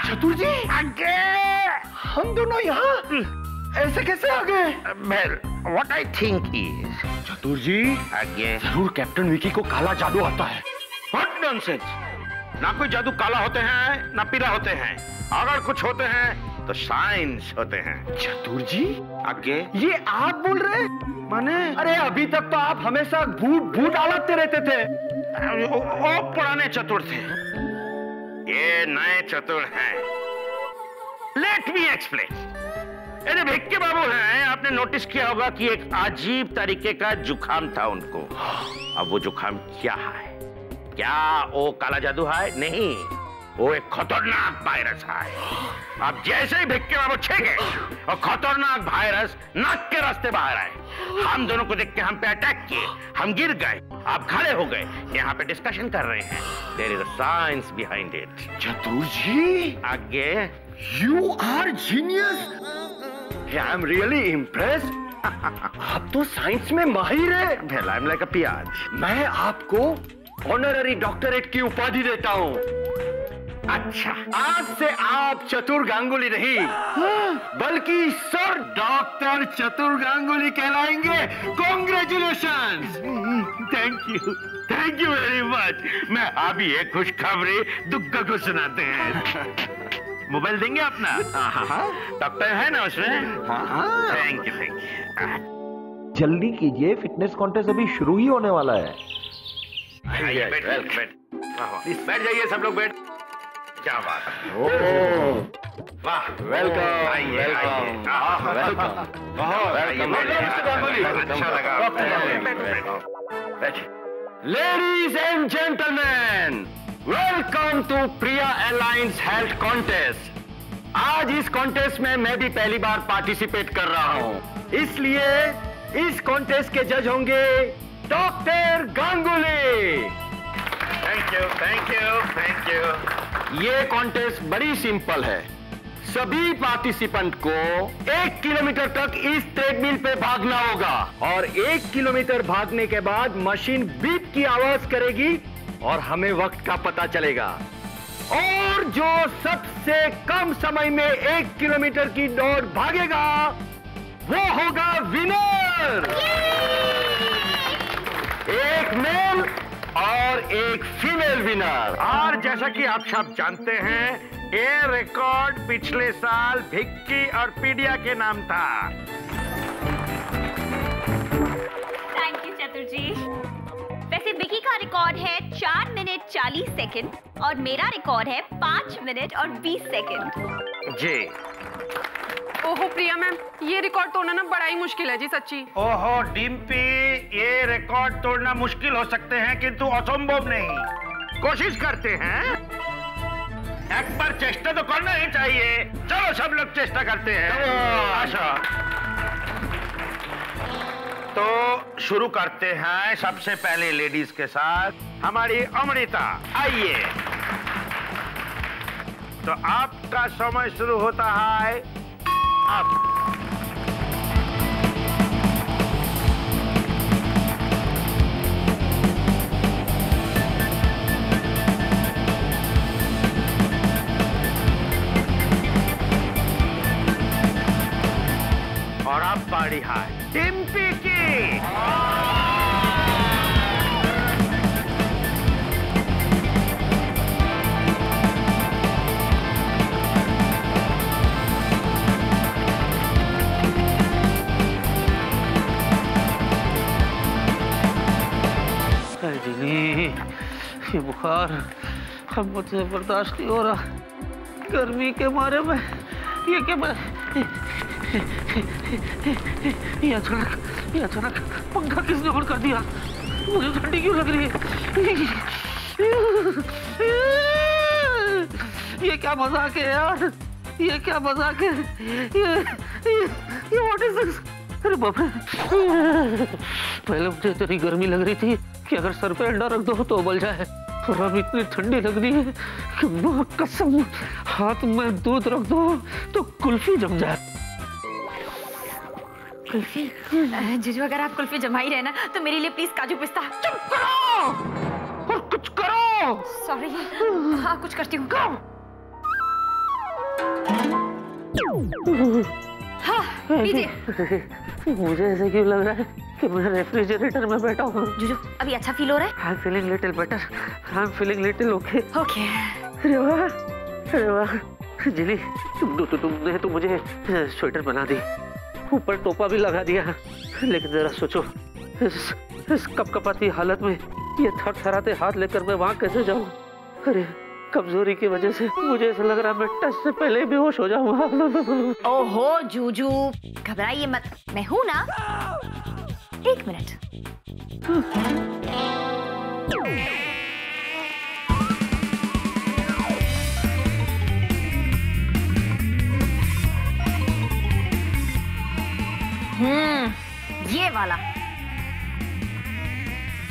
चतुर जी, आगे हम दोनों यहाँ ऐसे कैसे आ गए? Well, what I think is, चतुर जी, आगे जरूर कैप्टन विकी को काला जादू आता है। What nonsense! ना कोई जादू काला होते हैं ना पीला होते हैं। अगर कुछ होते हैं तो साइंस होते हैं। चतुर जी, आगे ये आप बोल रहे हैं? माने अरे अभी तक तो आप हमेशा भूत आलाते रहते थे। वो पुराने चतुर थे, ये नए चतुर हैं। Let me explain. अरे भिक्के बाबू हैं, आपने नोटिस किया होगा कि एक अजीब तरीके का जुकाम था उनको। अब वो जुकाम क्या है? क्या वो काला जादू है? नहीं, वो एक खतरनाक वायरस है। अब जैसे ही भिक्के बाबू छेगे और खतरनाक वायरस नाक के रास्ते बाहर आए, हम दोनों को देख के हम पे अटैक किए, हम गिर गए, आप खड़े हो गए, यहाँ पे डिस्कशन कर रहे हैं। There is a science behind it. Chatur ji, आगे you are genius. I am really impressed. आप तो साइंस में माहिर है। Well I am like a pyaaz. मैं आपको ऑनररी डॉक्टरेट की उपाधि देता हूँ। अच्छा, आज से आप चतुर गांगुली नहीं, बल्कि सर डॉक्टर चतुर गांगुली कहलाएंगे। Congratulations. Thank you very much. मैं अभी एक खुशखबरी दुग्गा को सुनाते हैं। मोबाइल देंगे अपना? डॉक्टर है ना उसमें? Thank you. जल्दी कीजिए, फिटनेस कॉन्टेस्ट अभी शुरू ही होने वाला है। बैठ जाइए सब लोग, बैठ। क्या बात है, वाह, वेलकम, आइए, वेलकम, आइए। वेलकम। अच्छा लगा। Ladies and gentlemen, welcome to Priya airlines health contest. आज इस कॉन्टेस्ट में मैं भी पहली बार पार्टिसिपेट कर रहा हूँ, इसलिए इस कॉन्टेस्ट के जज होंगे doctor Ganguly. Thank you, thank you, thank you. ये कॉन्टेस्ट बड़ी सिंपल है। सभी पार्टिसिपेंट को 1 किलोमीटर तक इस ट्रेडमिल पे भागना होगा और 1 किलोमीटर भागने के बाद मशीन बीप की आवाज करेगी और हमें वक्त का पता चलेगा। और जो सबसे कम समय में 1 किलोमीटर की दौड़ भागेगा वो होगा विनर। एक मेल और एक फीमेल विनर। और जैसा कि आप सब जानते हैं, ये रिकॉर्ड पिछले साल भिक्की और पीडिया के नाम था। थैंक यू चतुर जी। वैसे विकी का रिकॉर्ड है 4 मिनट 40 सेकंड और मेरा रिकॉर्ड है 5 मिनट और 20 सेकंड। जी। ओहो प्रिया मैम, ये रिकॉर्ड तोड़ना ना बड़ा ही मुश्किल है जी, सच्ची। ओहो डिम्पी, ये रिकॉर्ड तोड़ना मुश्किल हो सकते हैं किंतु असंभव नहीं। कोशिश करते हैं, एक बार चेष्टा तो करना ही चाहिए। चलो सब लोग चेष्टा करते हैं। अच्छा, तो शुरू करते हैं सबसे पहले लेडीज के साथ। हमारी अमृता, आइए। तो आपका समय शुरू होता है अब। और अब बारी है डिम्पी की। ये बुखार अब मुझसे बर्दाश्त नहीं हो रहा। गर्मी के मारे में ये क्या ये अचानक पंखा किसने ऑन कर दिया? मुझे ठंडी क्यों लग रही है? ये क्या मजाक है यार, ये क्या मजाक है? ये व्हाट इज दिस? अरे बाप रे, पहले मुझे इतनी गर्मी लग रही थी कि अगर सर पे अंडा रख दो तो उबल जाए, और अब इतनी ठंडी लग रही है कि मां कसम हाथ में दूध रख दो तो कुल्फी जम जाए। कुल्फी? जीजू अगर आप कुल्फी जमा ही रहे ना तो मेरे लिए प्लीज काजू पिस्ता। चुप करो और कुछ करो। सॉरी। हाँ कुछ करती हूँ। हाँ लीजिए। मुझे ऐसे क्यों लग रहा है कि मैं रेफ्रिजरेटर में बैठा हूँ। जुजू अभी अच्छा फील हो रहा है? I am feeling little better. I am feeling little okay. Okay. अरे वाह, अरे वाह। जिली तुमने तो मुझे स्वेटर बना दी, ऊपर टोपा भी लगा दिया, लेकिन जरा सोचो इस कपकपाती हालत में ये थरथराते हाथ लेकर मैं वहां कैसे जाऊं? अरे कमजोरी की वजह से मुझे ऐसा लग रहा है मैं टच से पहले बेहोश हो जाऊंगा। ओहो जूजू घबराइए मत, मैं हूं ना। एक मिनट।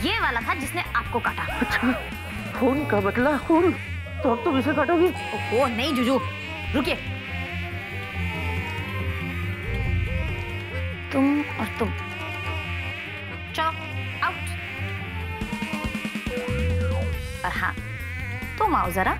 ये वाला था जिसने आपको काटा। अच्छा, खून का बदला खून, तो अब तुम इसे काटोगी? ओहो नहीं जुजू, रुकिए। तुम और तुम चलो आउट। और हाँ तुम आओ जरा।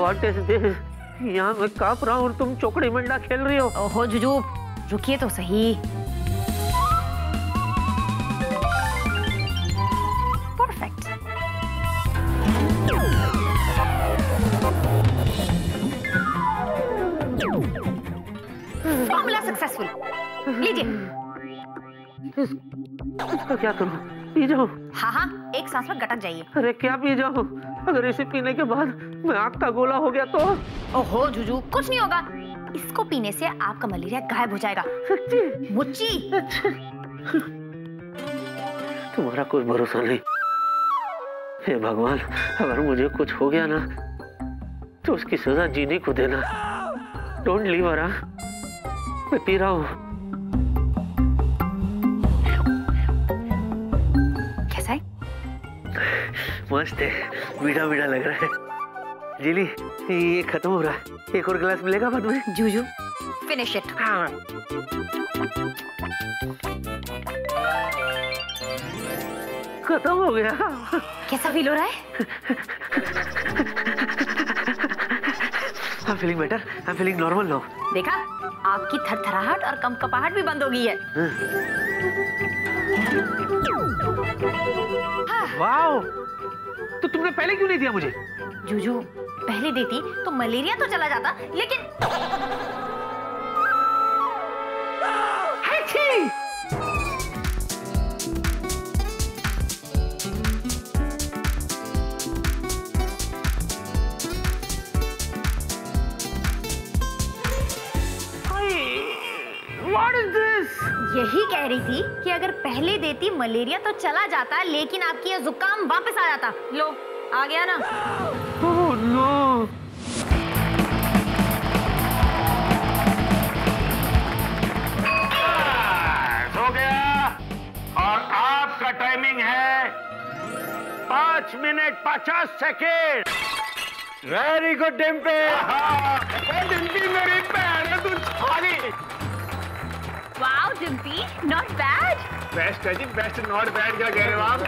What is this? यहाँ मैं कांप रहा हूँ और तुम चौकड़ी मंडा खेल रही हो। ओहो जुजू रुकिए तो सही। परफेक्ट। Formula successful. लीजिए। इसका क्या करूँ? पी जाऊँ? हाँ एक सांस में गटक जाइए। अरे क्या पी जाऊँ? अगर इसे पीने के बाद मैं आग का गोला हो गया तो? ओहो जुजू कुछ नहीं होगा, इसको पीने से आपका मलेरिया गायब हो जाएगा। सच्ची? मुच्ची। तुम्हारा कोई भरोसा नहीं। हे भगवान, अगर मुझे कुछ हो गया ना तो उसकी सजा जीने को देना। Don't leave her. मैं पी रहा हूँ। कैसा है? मस्त है, मीठा मीठा लग रहा है। जिली ये खत्म हो रहा है, एक और गिलास मिलेगा बाद में? Juju finish it. हाँ। खत्म हो गया। कैसा फील हो रहा है? I'm feeling better. I'm feeling normal now. देखा, आपकी थरथराहट और कंपकपाहट भी बंद हो गई है। वाओ! तो तुमने पहले क्यों नहीं दिया मुझे? जूजू पहले देती तो मलेरिया तो चला जाता, लेकिन What is this? यही कह रही थी कि अगर पहले देती मलेरिया तो चला जाता, लेकिन आपकी ये जुकाम वापस आ जाता। लो आ गया ना। Oh no! हो गया और आपका टाइमिंग है 5 minute 50 second. Very good Dimpy. Dimpy मेरी बहन है, तू सारी। Wow Dimpy, not bad. Best है जी, बेस्ट नॉट बैड क्या कह रहे हो आप?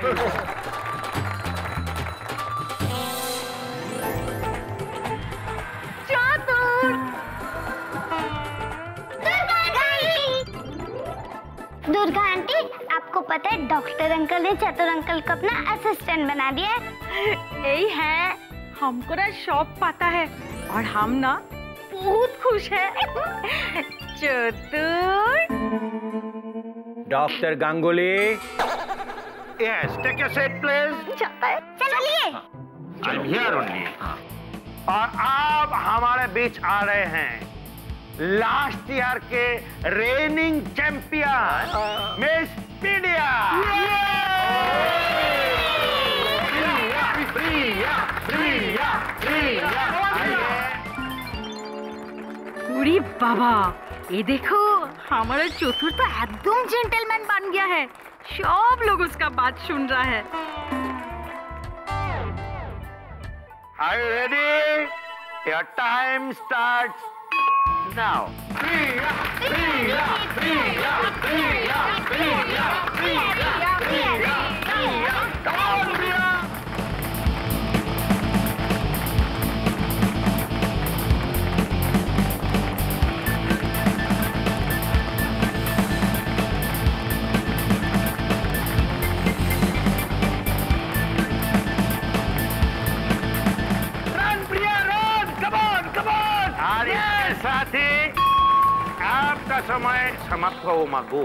दुर्गा आंटी, आपको पता है डॉक्टर अंकल ने चतुर अंकल को अपना असिस्टेंट बना दिया है। यही है, हमको ना शॉप पाता है और हम ना बहुत खुश है। Chatur. Doctor Ganguly. Yes, take your seat please. चलिए। I'm here only. और अब हमारे बीच आ रहे हैं लास्ट ईयर के रेनिंग चैंपियन मिस पीडिया। अरे बाबा, ये देखो हमारा चतुर तो एकदम जेंटलमैन बन गया है। सब लोग उसका बात सुन रहा है। Are you ready? Your time starts now. Come on, Priya. और इसके साथ ही आपका समय समाप्त हो मागो।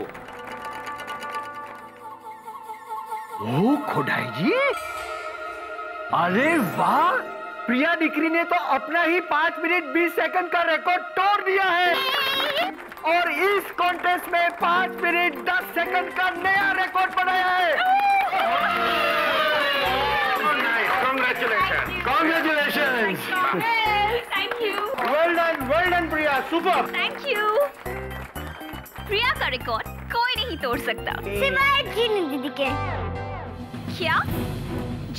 ओ खोडाई जी, अरे वाह, प्रिया डिक्री ने तो अपना ही 5 मिनट 20 सेकंड का रिकॉर्ड तोड़ दिया है और इस कॉन्टेस्ट में 5 मिनट 10 सेकंड का नया रिकॉर्ड बनाया है। Congratulations! Thank you. Well done, Priya, super. Thank you. Priya का रिकॉर्ड कोई नहीं तोड़ सकता सिवाय जीनी दीदी के। क्या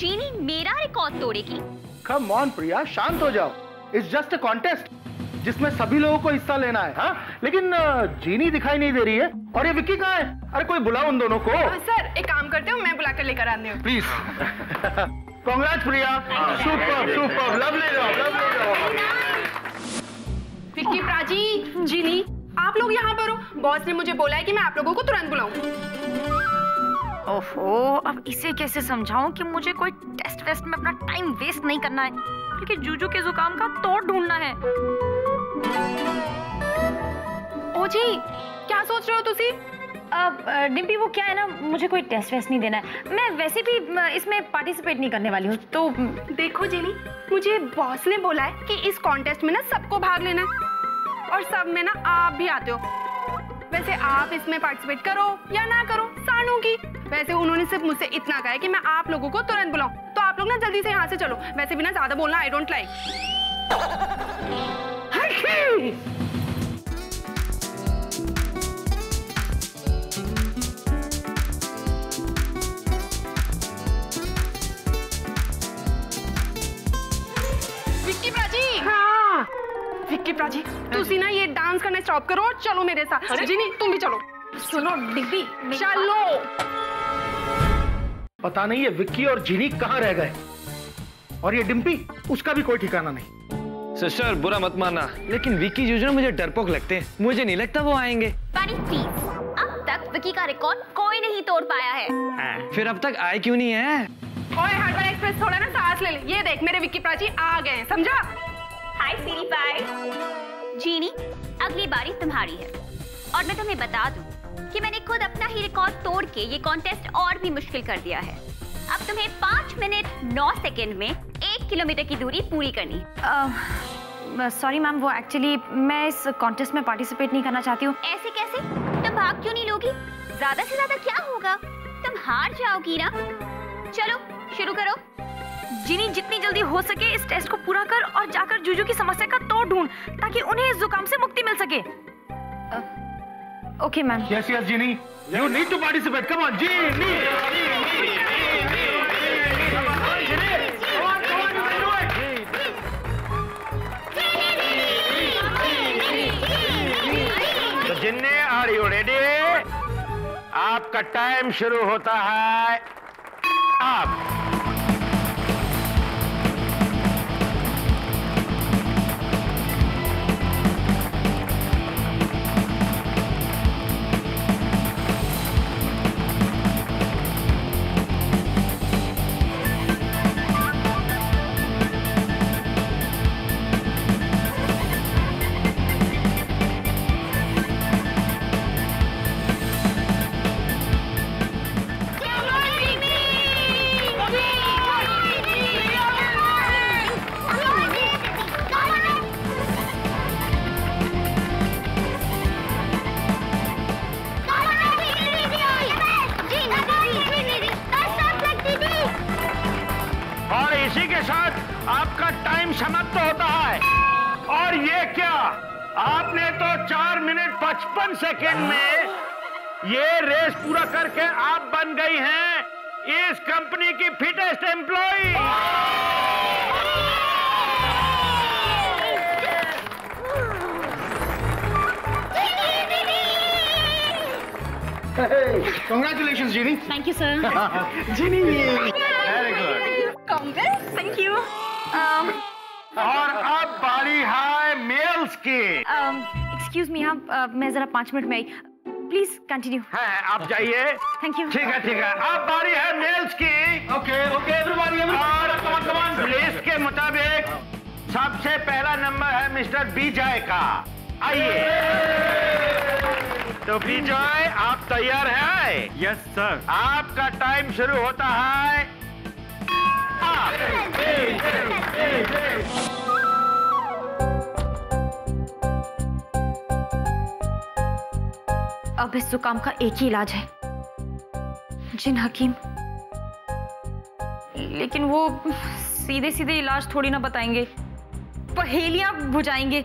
जीनी मेरा रिकॉर्ड तोड़ेगी? कम ऑन प्रिया, शांत हो जाओ। इट्स जस्ट अ कॉन्टेस्ट जिसमें सभी लोगों को हिस्सा लेना है। हाँ, लेकिन जीनी दिखाई नहीं दे रही है और ये विक्की कहाँ है? अरे कोई बुलाओ उन दोनों को। सर एक काम करते हो, मैं बुलाकर लेकर आती हूँ। Please. Congrats Priya, super super, lovely job, lovely job. Vicky, Prachi, Jeeny, आप लोग यहाँ पर हो। बॉस ने मुझे बोला है कि मैं आप लोगों को तुरंत बुलाऊं। ओहो, अब इसे कैसे समझाऊं कि मुझे कोई टेस्ट वेस्ट में अपना टाइम वेस्ट नहीं करना है, बल्कि जूजू के जुकाम का तोड़ ढूंढना है। ओ जी, क्या सोच रहे हो तुसी? अब डिम्पी, वो क्या है ना, मुझे कोई टेस्ट वेस्ट नहीं देना है। मैं वैसे भी इसमें पार्टिसिपेट नहीं करने वाली हूँ। तो देखो जीनी, मुझे बॉस ने बोला है कि इस कॉन्टेस्ट में ना सबको भाग लेना है और सब में ना आप भी आते हो। वैसे आप इसमें पार्टिसिपेट करो या ना करो, सानू की। वैसे उन्होंने सिर्फ मुझसे इतना कहा है कि मैं आप लोगों को तुरंत बुलाऊं, तो आप लोग ना जल्दी से यहाँ से चलो। वैसे भी ना ज्यादा बोलना I don't like. Vicky, Prachi. हाँ विक्की, प्राची, तुसी ना ये डांस करना स्टॉप करो और चलो मेरे साथ। जीनी, तुम भी चलो। सुनो डिम्पी, चलो। पता नहीं ये विक्की और जीनी कहाँ रह गए और ये डिम्पी, उसका भी कोई ठिकाना नहीं। सिस्टर, बुरा मत मानना, लेकिन विक्की जूजू ना मुझे डरपोक लगते हैं। मुझे नहीं लगता वो आएंगे। पानी प्लीज, अब तक विक्की का रिकॉर्ड कोई नहीं तोड़ पाया है। फिर अब तक आए क्यों नहीं है? ओए हड़बड़ एक्सप्रेस, थोड़ा ना सांस ले ले। ये देख, मेरे विक्की प्राची आ गए हैं, समझा? हाय सीरी पाई। जीनी, अगली बारी तुम्हारी है और मैं तुम्हें बता दूं कि मैंने खुद अपना ही रिकॉर्ड तोड़ के ये कॉन्टेस्ट और भी मुश्किल कर दिया है। अब तुम्हें 5 मिनट 9 सेकंड में 1 किलोमीटर की दूरी पूरी करनी। सॉरी मैम, वो एक्चुअली मैं इस कॉन्टेस्ट में पार्टिसिपेट नहीं करना चाहती हूँ। ऐसे कैसे? तुम भाग क्यों नहीं लोगी? ज्यादा से ज्यादा क्या होगा, तुम हार जाओगी ना। चलो शुरू करो। जीनी, जितनी जल्दी हो सके इस टेस्ट को पूरा कर और जाकर जूजू की समस्या का तोड़ ढूंढ, ताकि उन्हें इस जुकाम से मुक्ति मिल सके। Okay ma'am. Yes yes Jeeny, you need to participate. Come on Jeeny. तो जिन्ने, आर यू रेडी? आपका टाइम शुरू होता है अब। इसी के साथ आपका टाइम समाप्त होता है। और ये क्या, आपने तो 4 मिनट 55 सेकेंड में ये रेस पूरा करके आप बन गई हैं इस कंपनी की fittest employ. Congratulations, Jeeni. Thank you sir. Jeeni, very good. Thank you. और अब बारी है मेल्स की। एक्सक्यूज मी, हाँ मैं जरा 5 मिनट में आई। Please continue. है आप जाइए। Thank you. ठीक है। अब बारी है मेल्स की। Okay everybody. और कमान लिस्ट के मुताबिक सबसे पहला नंबर है मिस्टर विजय का। आइए। तो विजय, आप तैयार हैं? Yes sir. आपका टाइम शुरू होता है। अब इस जुकाम का एक ही इलाज है, जिन हकीम। लेकिन वो सीधे सीधे इलाज थोड़ी ना बताएंगे, पहेलियां बुझाएंगे।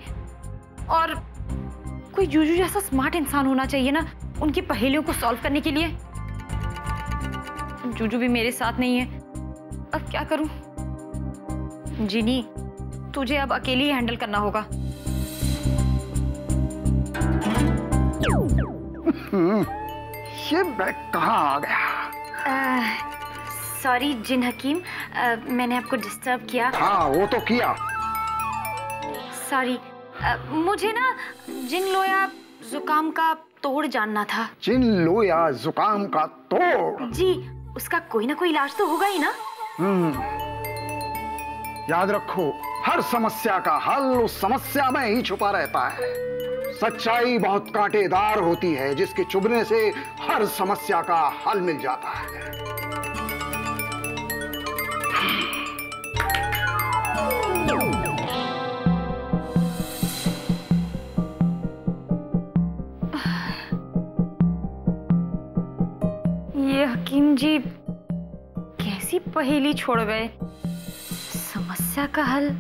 और कोई जूजू जैसा स्मार्ट इंसान होना चाहिए ना उनकी पहेलियों को सॉल्व करने के लिए। जूजू भी मेरे साथ नहीं है, अब क्या करूं? जिनी, तुझे अब अकेले ही हैंडल करना होगा। ये बैग कहाँ आ गया? सॉरी जिन हकीम, मैंने आपको डिस्टर्ब किया। हाँ वो तो किया। सॉरी, मुझे ना जिन लोया जुकाम का तोड़ जानना था। जिन लोया जुकाम का तोड़? जी, उसका कोई ना कोई इलाज तो होगा ही ना। याद रखो, हर समस्या का हल उस समस्या में ही छुपा रहता है। सच्चाई बहुत कांटेदार होती है, जिसके चुभने से हर समस्या का हल मिल जाता है। ये हकीम जी कैसी पहेली छोड़ गए। समस्या का हल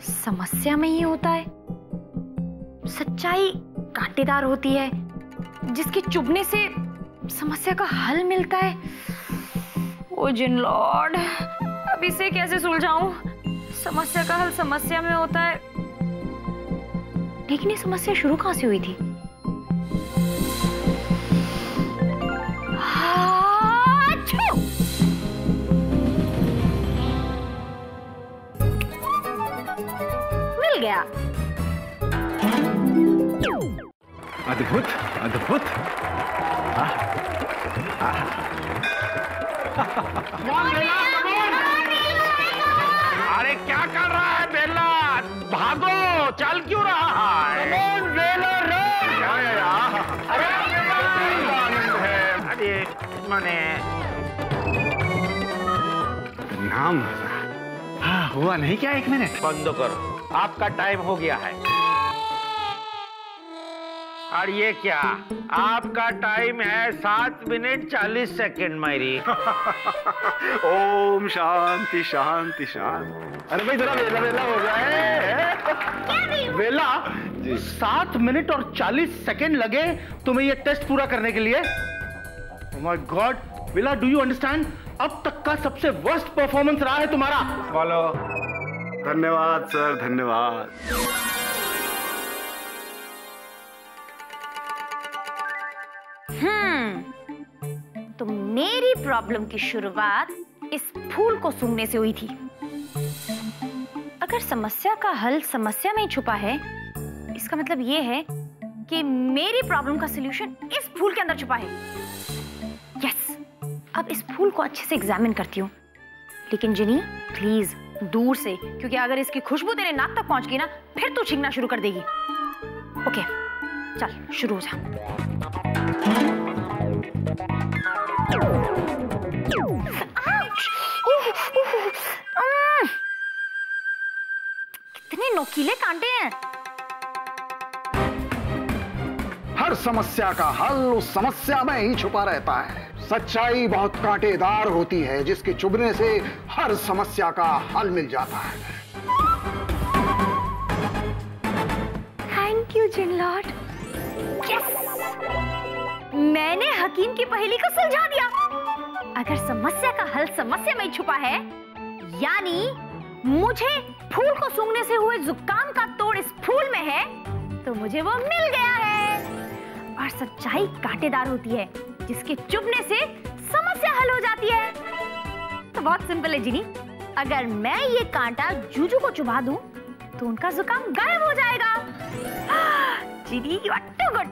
समस्या में ही होता है। सच्चाई कांटेदार होती है, जिसके चुभने से समस्या का हल मिलता है। ओ जिन लॉर्ड, अब इसे कैसे सुलझाऊं? समस्या का हल समस्या में होता है, लेकिन ये समस्या शुरू कहां से हुई थी? मिल गया। अद्भुत अद्भुत। अरे क्या कर रहा है बेला? भागो, चल क्यों रहा है? अरे मैंने नाम हाँ, हुआ नहीं क्या? 1 मिनट बंद करो, आपका टाइम हो गया है। और ये क्या? आपका टाइम है 7 मिनट 40 सेकंड मेरी। ओम शांति शांति शांति। अरे भाई जरा वेला हो जाए। वेला 7 मिनट और 40 सेकंड लगे तुम्हें ये टेस्ट पूरा करने के लिए? ओह माय गॉड वेला, डू यू अंडरस्टैंड? अब तक का सबसे वर्स्ट परफॉर्मेंस रहा है तुम्हारा। बोलो। धन्यवाद सर, धन्यवाद। तो मेरी प्रॉब्लम की शुरुआत इस फूल को सूंघने से हुई थी। अगर समस्या का हल समस्या में ही छुपा है, इसका मतलब ये है कि मेरी प्रॉब्लम का सलूशन इस फूल के अंदर छुपा है। यस, अब इस फूल को अच्छे से एग्जामिन करती हूँ। लेकिन जिनी प्लीज दूर से, क्योंकि अगर इसकी खुशबू तेरे नाक तक पहुंच गई ना, फिर तू छींकना शुरू कर देगी। ओके, चल शुरू हो जा। कितने नोकीले कांटे हैं। हर समस्या का हल उस समस्या में ही छुपा रहता है। सच्चाई बहुत कांटेदार होती है, जिसके चुभने से हर समस्या का हल मिल जाता है। थैंक यू जिन लॉर्ड। यस, मैंने हकीम की पहेली को सुलझा दिया। अगर समस्या का हल समस्या में छुपा है, यानी मुझे फूल को सूंघने से हुए जुकाम का तोड़ इस फूल में है, तो मुझे वो मिल गया है। और सच्चाई कांटेदार होती है, जिसके चुभने से समस्या हल हो जाती है। तो बहुत सिंपल है जीनी, अगर मैं ये कांटा जूजू को चुभा दूं तो उनका जुकाम गायब हो जाएगा। जीनी, you are too good.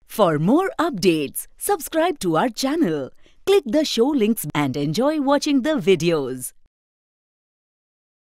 For more updates, subscribe to our channel, click the show links and enjoy watching the videos.